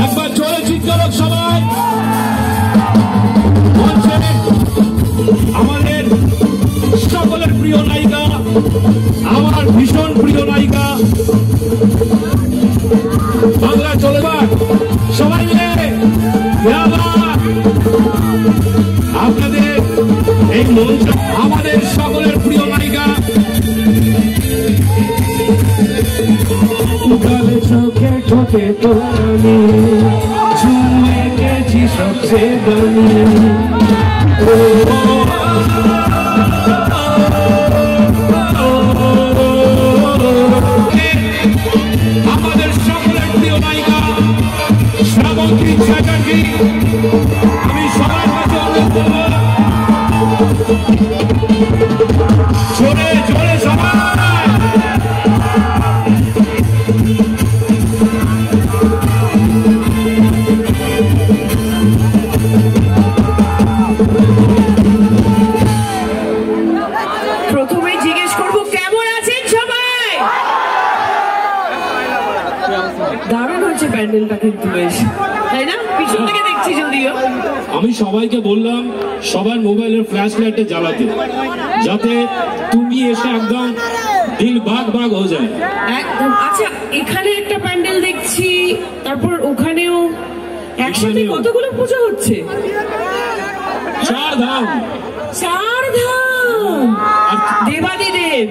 একবার জোরে চিৎকার সবাই। আমাদের সকলের প্রিয় নায়িকা, আমার ভীষণ প্রিয় নায়িকা, বাংলা চলে সবাই মিলে আপনাদের এই মঞ্চ, আমাদের সকলের প্রিয় নায়িকা, চোখে ঠোঁটে তোলানি ঝুমে গেছি সবচেয়ে দামি। আমাদের সকলের প্রিয় নায়িকা শ্রাবন্তী চ্যাটার্জি, আমি সবার কাছে অনুরোধ করব জোরে জোরে সবাই। প্রথমে জিজ্ঞেস করব কেমন আছেন সবাই? দারুণ হচ্ছে প্যান্ডেলটা কিন্তু বেশ, তাই না? পিছন থেকে দেখছি যদিও। আমি সবাইকে বললাম সবার মোবাইলের ফ্ল্যাশ লাইটে জ্বালাতে, যাতে তুমি এসে একদম দিল বাগ বাগ হয়ে যায় একদম। আচ্ছা, এখানে একটা প্যান্ডেল দেখছি, তারপর ওখানেও একসাথে কতগুলো পুজো হচ্ছে? 4 ধাম। 4 ধাম, দেবাদিদেব।